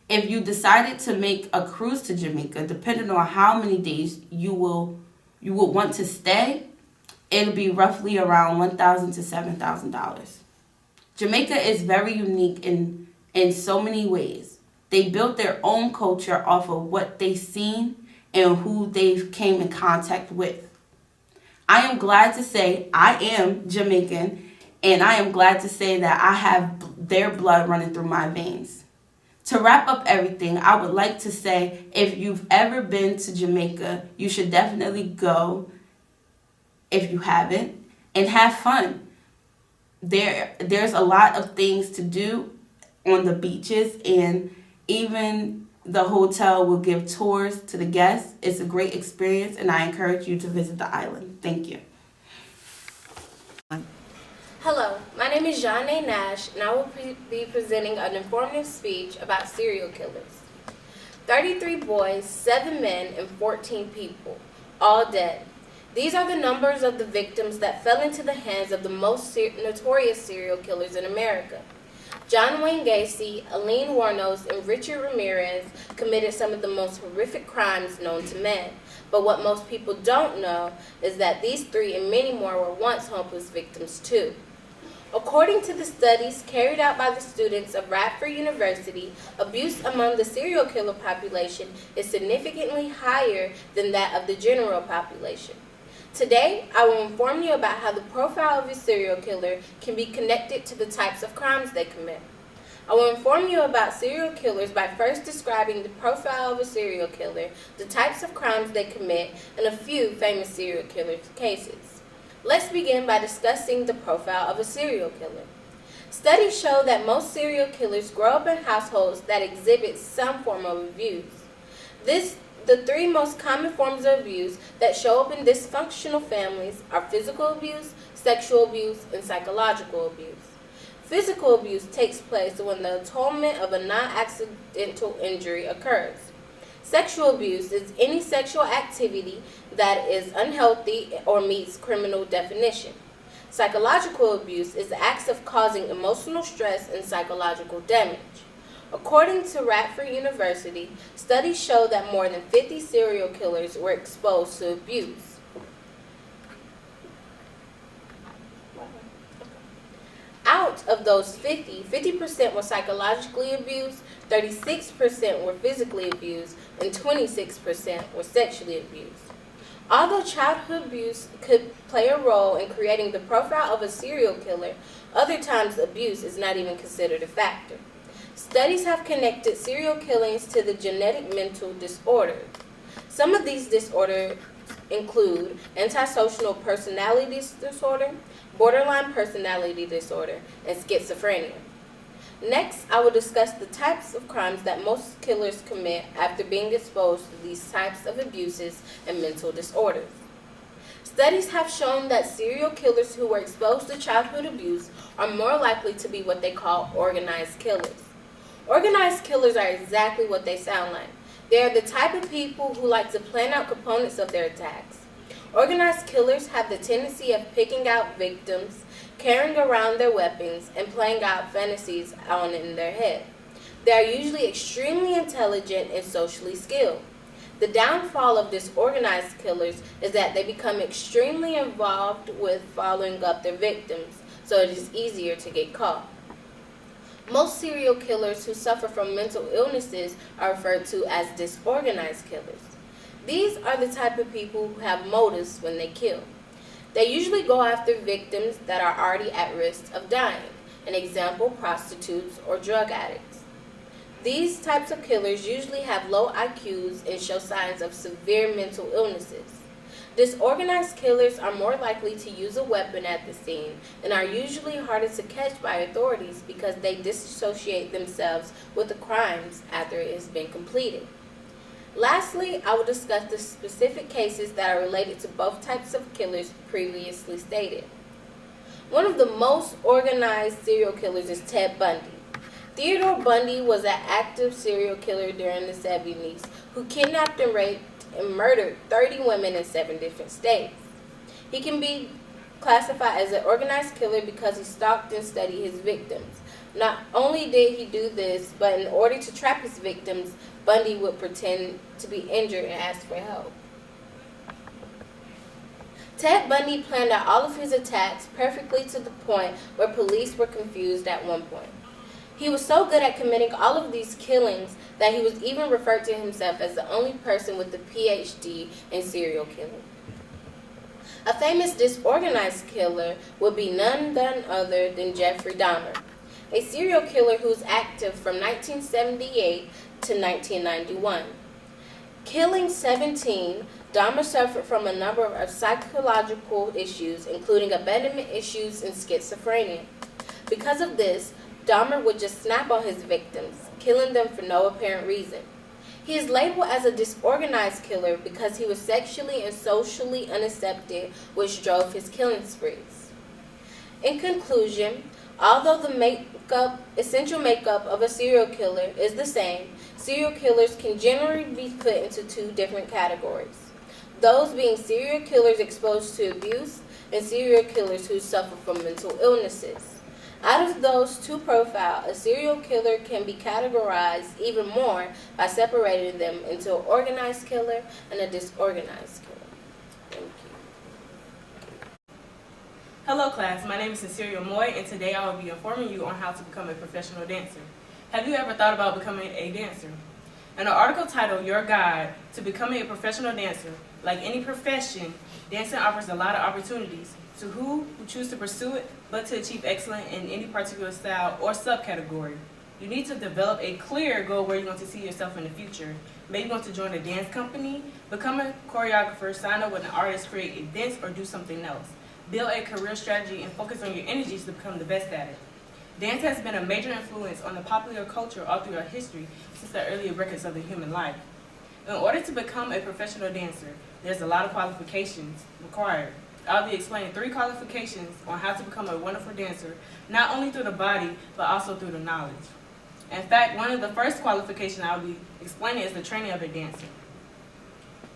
If you decided to make a cruise to Jamaica, depending on how many days you will want to stay, it'll be roughly around $1,000 to $7,000. Jamaica is very unique in so many ways. They built their own culture off of what they've seen and who they've came in contact with. I am glad to say I am Jamaican, and I am glad to say that I have their blood running through my veins. To wrap up everything, I would like to say if you've ever been to Jamaica, you should definitely go if you haven't, and have fun. There's a lot of things to do on the beaches, and even the hotel will give tours to the guests. It's a great experience, and I encourage you to visit the island. Thank you. Hello, my name is Jeanne Nash, and I will be presenting an informative speech about serial killers. 33 boys, 7 men, and 14 people, all dead. These are the numbers of the victims that fell into the hands of the most notorious serial killers in America. John Wayne Gacy, Aileen Wuornos, and Richard Ramirez committed some of the most horrific crimes known to man. But what most people don't know is that these 3 and many more were once hopeless victims too. According to the studies carried out by the students of Radford University, abuse among the serial killer population is significantly higher than that of the general population. Today, I will inform you about how the profile of a serial killer can be connected to the types of crimes they commit. I will inform you about serial killers by first describing the profile of a serial killer, the types of crimes they commit, and a few famous serial killer cases. Let's begin by discussing the profile of a serial killer. Studies show that most serial killers grow up in households that exhibit some form of abuse. The 3 most common forms of abuse that show up in dysfunctional families are physical abuse, sexual abuse, and psychological abuse. Physical abuse takes place when the atonement of a non-accidental injury occurs. Sexual abuse is any sexual activity that is unhealthy or meets criminal definition. Psychological abuse is acts of causing emotional stress and psychological damage. According to Radford University, studies show that more than 50 serial killers were exposed to abuse. Out of those 50% were psychologically abused, 36% were physically abused, and 26% were sexually abused. Although childhood abuse could play a role in creating the profile of a serial killer, other times abuse is not even considered a factor. Studies have connected serial killings to the genetic mental disorders. Some of these disorders include antisocial personality disorder, borderline personality disorder, and schizophrenia. Next, I will discuss the types of crimes that most killers commit after being exposed to these types of abuses and mental disorders. Studies have shown that serial killers who were exposed to childhood abuse are more likely to be what they call organized killers. Organized killers are exactly what they sound like. They are the type of people who like to plan out components of their attacks. Organized killers have the tendency of picking out victims, carrying around their weapons, and playing out fantasies on in their head. They are usually extremely intelligent and socially skilled. The downfall of disorganized killers is that they become extremely involved with following up their victims, so it is easier to get caught. Most serial killers who suffer from mental illnesses are referred to as disorganized killers. These are the type of people who have motives when they kill. They usually go after victims that are already at risk of dying, an example, prostitutes or drug addicts. These types of killers usually have low IQs and show signs of severe mental illnesses. Disorganized killers are more likely to use a weapon at the scene and are usually harder to catch by authorities because they disassociate themselves with the crimes after it has been completed. Lastly, I will discuss the specific cases that are related to both types of killers previously stated. One of the most organized serial killers is Ted Bundy. Theodore Bundy was an active serial killer during the 70s who kidnapped and raped and murdered 30 women in 7 different states. He can be classified as an organized killer because he stalked and studied his victims. Not only did he do this, but in order to trap his victims, Bundy would pretend to be injured and ask for help. Ted Bundy planned out all of his attacks perfectly to the point where police were confused at one point. He was so good at committing all of these killings that he was even referred to himself as the only person with a PhD in serial killing. A famous disorganized killer would be none other than Jeffrey Dahmer, a serial killer who was active from 1978 to 1991. Killing 17, Dahmer suffered from a number of psychological issues, including abandonment issues and schizophrenia. Because of this, Dahmer would just snap on his victims, killing them for no apparent reason. He is labeled as a disorganized killer because he was sexually and socially unaccepted, which drove his killing sprees. In conclusion, although the essential makeup of a serial killer is the same, serial killers can generally be put into 2 different categories. Those being serial killers exposed to abuse and serial killers who suffer from mental illnesses. Out of those 2 profiles, a serial killer can be categorized even more by separating them into an organized killer and a disorganized killer. Thank you. Hello class, my name is Cecilia Moy and today I will be informing you on how to become a professional dancer. Have you ever thought about becoming a dancer? In an article titled Your Guide to Becoming a Professional Dancer, like any profession, dancing offers a lot of opportunities to who choose to pursue it, but to achieve excellence in any particular style or subcategory. You need to develop a clear goal where you want to see yourself in the future. Maybe you want to join a dance company, become a choreographer, sign up with an artist, create events, or do something else. Build a career strategy and focus on your energies to become the best at it. Dance has been a major influence on the popular culture all through our history since the earlier records of the human life. In order to become a professional dancer, there's a lot of qualifications required. I'll be explaining 3 qualifications on how to become a wonderful dancer, not only through the body, but also through the knowledge. In fact, one of the first qualifications I'll be explaining is the training of a dancer.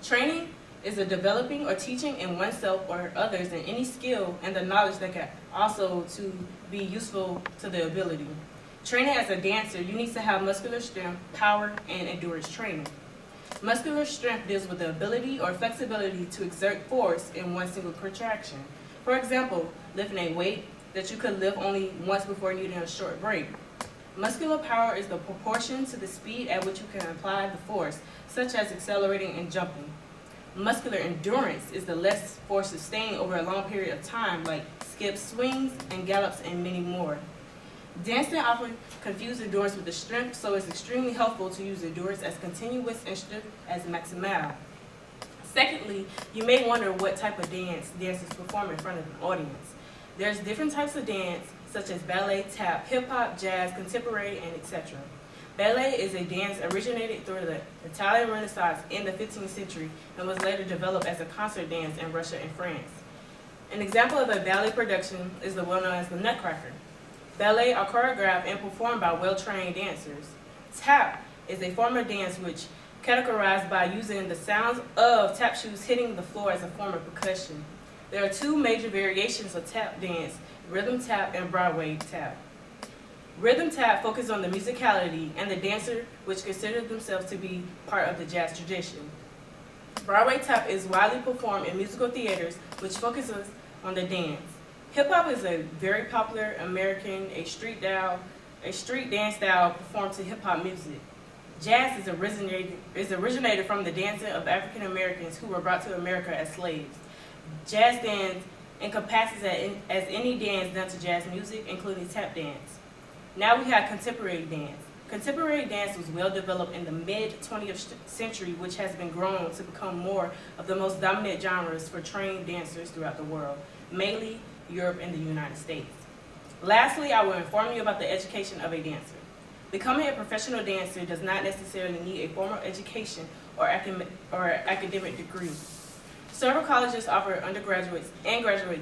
Training is the developing or teaching in oneself or others in any skill and the knowledge that can also to be useful to the ability. Training as a dancer, you need to have muscular strength, power, and endurance training. Muscular strength deals with the ability or flexibility to exert force in one single contraction. For example, lifting a weight that you could lift only once before needing a short break. Muscular power is the proportion to the speed at which you can apply the force, such as accelerating and jumping. Muscular endurance is the less force sustained over a long period of time, like skips, swings, and gallops, and many more. Dancing often confuses endurance with the strength, so it's extremely helpful to use endurance as continuous and strength as maximal. Secondly, you may wonder what type of dance dancers perform in front of an audience. There's different types of dance, such as ballet, tap, hip-hop, jazz, contemporary, and etc. Ballet is a dance originated through the Italian Renaissance in the 15th century and was later developed as a concert dance in Russia and France. An example of a ballet production is the one known as the Nutcracker. Ballet are choreographed and performed by well-trained dancers. Tap is a form of dance which categorized by using the sounds of tap shoes hitting the floor as a form of percussion. There are 2 major variations of tap dance, rhythm tap and Broadway tap. Rhythm tap focuses on the musicality and the dancer which consider themselves to be part of the jazz tradition. Broadway tap is widely performed in musical theaters which focuses on the dance. Hip-hop is a very popular American, a street style, a street dance style performed to hip hop music. Jazz is originated from the dancing of African Americans who were brought to America as slaves. Jazz dance encompasses as any dance done to jazz music, including tap dance. Now we have contemporary dance. Contemporary dance was well developed in the mid-20th century, which has been grown to become more of the most dominant genres for trained dancers throughout the world, mainly Europe and the United States. Lastly, I will inform you about the education of a dancer. Becoming a professional dancer does not necessarily need a formal education or academic degree. Several colleges offer undergraduate and graduate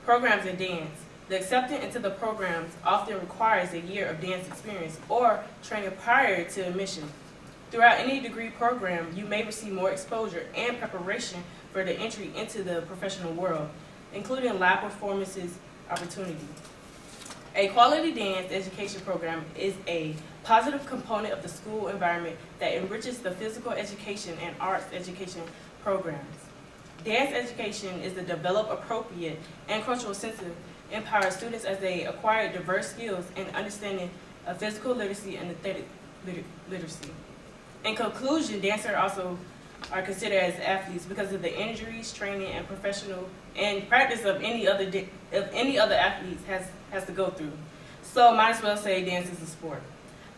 programs in dance. The acceptance into the programs often requires a year of dance experience or training prior to admission. Throughout any degree program, you may receive more exposure and preparation for the entry into the professional world, including live performances opportunity. A quality dance education program is a positive component of the school environment that enriches the physical education and arts education programs. Dance education is to develop appropriate and cultural sensitive empower students as they acquire diverse skills and understanding of physical literacy and aesthetic literacy. In conclusion, dancers also are considered as athletes because of the injuries, training, and professional and practice of any other athletes has to go through. So might as well say dance is a sport.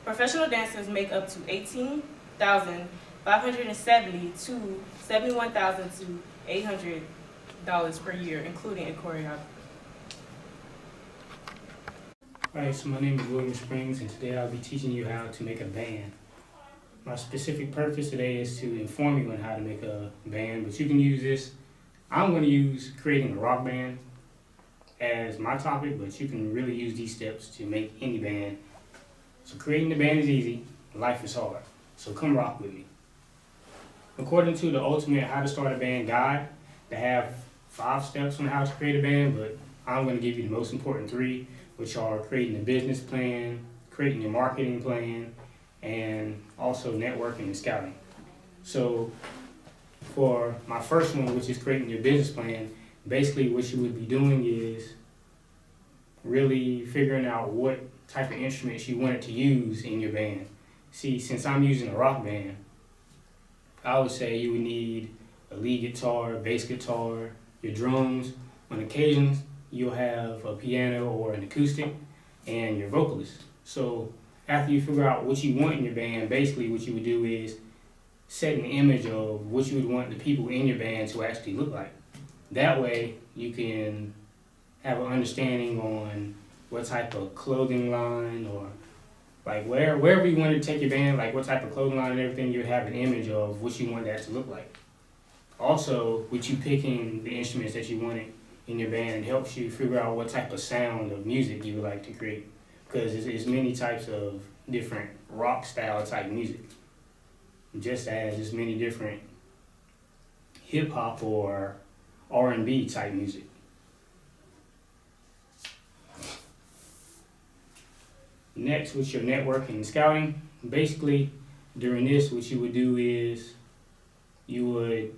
Professional dancers make up to $18,570 to $71,000 to $800 per year, including a choreographer. Alright, so my name is William Springs, and today I'll be teaching you how to make a band. My specific purpose today is to inform you on how to make a band, but you can use this. I'm going to use creating a rock band as my topic, but you can really use these steps to make any band. So creating the band is easy, life is hard. So come rock with me. According to the ultimate How to Start a Band guide, they have 5 steps on how to create a band, but I'm going to give you the most important 3, which are creating a business plan, creating your marketing plan, and also networking and scouting. So for my first one, which is creating your business plan, basically what you would be doing is really figuring out what type of instruments you wanted to use in your band. See, since I'm using a rock band, I would say you would need a lead guitar, bass guitar, your drums. On occasions, you'll have a piano or an acoustic, and your vocalist. So after you figure out what you want in your band, basically what you would do is set an image of what you would want the people in your band to actually look like. That way you can have an understanding on what type of clothing line or like wherever you want to take your band, like what type of clothing line and everything, you would have an image of what you want that to look like. Also, with you picking the instruments that you wanted in your band, it helps you figure out what type of sound of music you would like to create. Because it's many types of different rock style type music. Just as there's many different hip hop or R&B type music. Next, with your networking and scouting, basically during this, what you would do is you would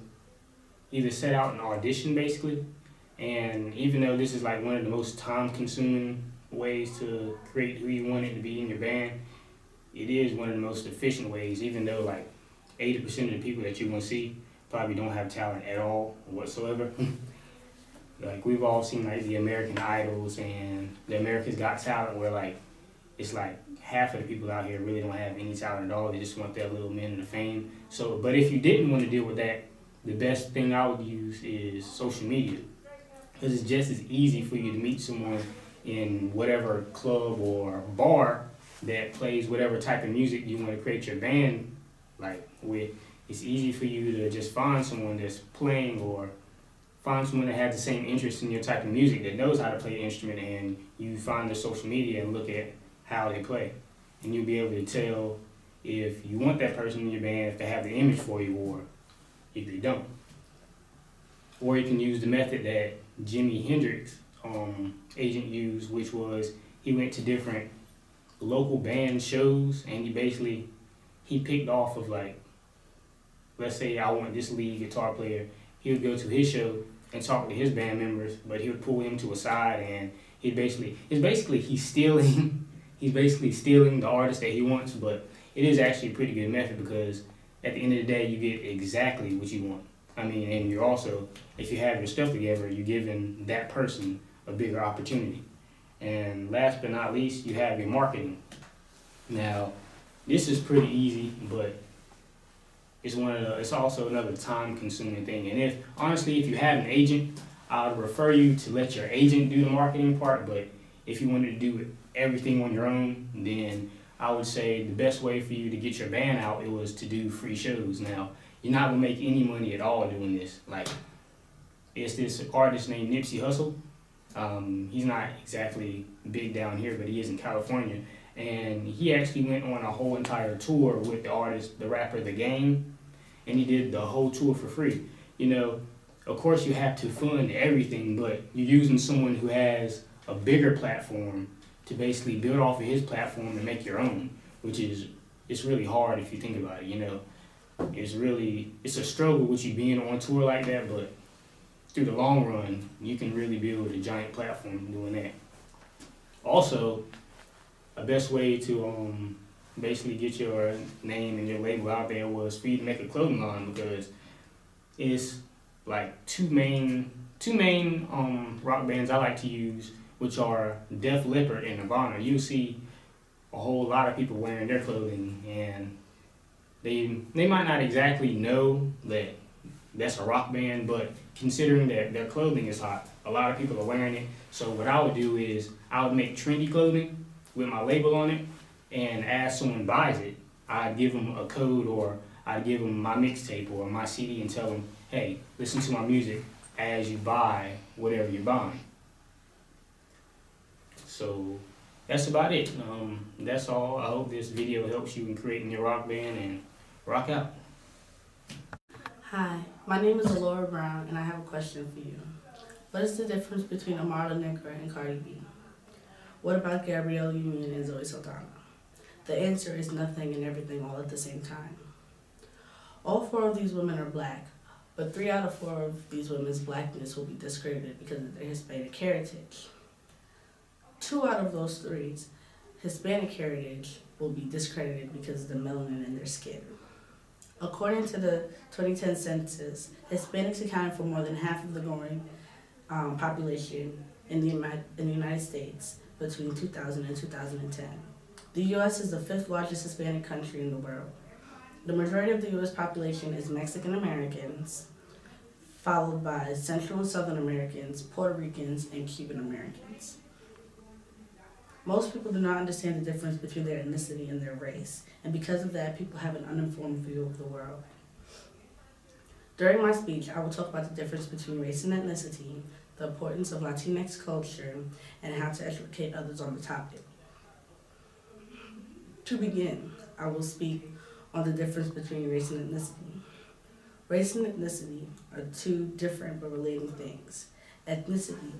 either set out an audition basically, and even though this is like one of the most time consuming ways to create who you want it to be in your band, it is one of the most efficient ways, even though like 80% of the people that you're going to see probably don't have talent at all whatsoever. Like we've all seen like the American Idols and the America's Got Talent, where like it's like half of the people out here really don't have any talent at all. They just want their little minute of fame. So, but if you didn't want to deal with that, the best thing I would use is social media, because it's just as easy for you to meet someone in whatever club or bar that plays whatever type of music you want to create your band like with. It's easy for you to just find someone that's playing, or find someone that has the same interest in your type of music, that knows how to play an instrument, and you find their social media and look at how they play. And you'll be able to tell if you want that person in your band, if they have the image for you, or if they don't. Or you can use the method that Jimi Hendrix agent used, which was he went to different local band shows, and he picked off of like, let's say I want this lead guitar player. He would go to his show and talk to his band members, but he would pull him to a side and he's stealing he's basically stealing the artist that he wants, but it is actually a pretty good method because at the end of the day you get exactly what you want. I mean, and you're also, if you have your stuff together, you're giving that person a bigger opportunity. And last but not least, you have your marketing. Now, this is pretty easy, but it's also another time-consuming thing. And if you have an agent, I would refer you to let your agent do the marketing part. But if you wanted to do everything on your own, then I would say the best way for you to get your band out was to do free shows. Now, you're not gonna make any money at all doing this. Like, it's this artist named Nipsey Hussle. He's not exactly big down here, but he is in California. And he actually went on a whole entire tour with the artist, the rapper, The Game, and he did the whole tour for free. You know, of course you have to fund everything, but you're using someone who has a bigger platform to basically build off of his platform and make your own, it's really hard if you think about it, you know. It's a struggle with you being on tour like that, but through the long run, you can really build a giant platform doing that. Also, a best way to basically get your name and your label out there was for you to make a clothing line, because it's like two main rock bands I like to use, which are Def Leppard and Nirvana. You see a whole lot of people wearing their clothing, and they might not exactly know that that's a rock band, but considering that their clothing is hot, a lot of people are wearing it. So what I would do is I would make trendy clothing with my label on it, and as someone buys it, I'd give them a code, or I'd give them my mixtape or my CD and tell them, hey, listen to my music as you buy whatever you're buying. So that's about it. That's all. I hope this video helps you in creating your rock band, and rock out. Hi, my name is Laura Brown, and I have a question for you. What is the difference between Amara Negra and Cardi B? What about Gabrielle Union and Zoe Saldana? The answer is nothing and everything all at the same time. All 4 of these women are black, but 3 out of 4 of these women's blackness will be discredited because of their Hispanic heritage. 2 out of those 3's Hispanic heritage will be discredited because of the melanin in their skin. According to the 2010 census, Hispanics accounted for more than half of the growing population in the United States between 2000 and 2010. The U.S. is the 5th largest Hispanic country in the world. The majority of the U.S. population is Mexican Americans, followed by Central and Southern Americans, Puerto Ricans, and Cuban Americans. Most people do not understand the difference between their ethnicity and their race, and because of that, people have an uninformed view of the world. During my speech, I will talk about the difference between race and ethnicity, the importance of Latinx culture, and how to educate others on the topic. To begin, I will speak on the difference between race and ethnicity. Race and ethnicity are 2 different but relating things. Ethnicity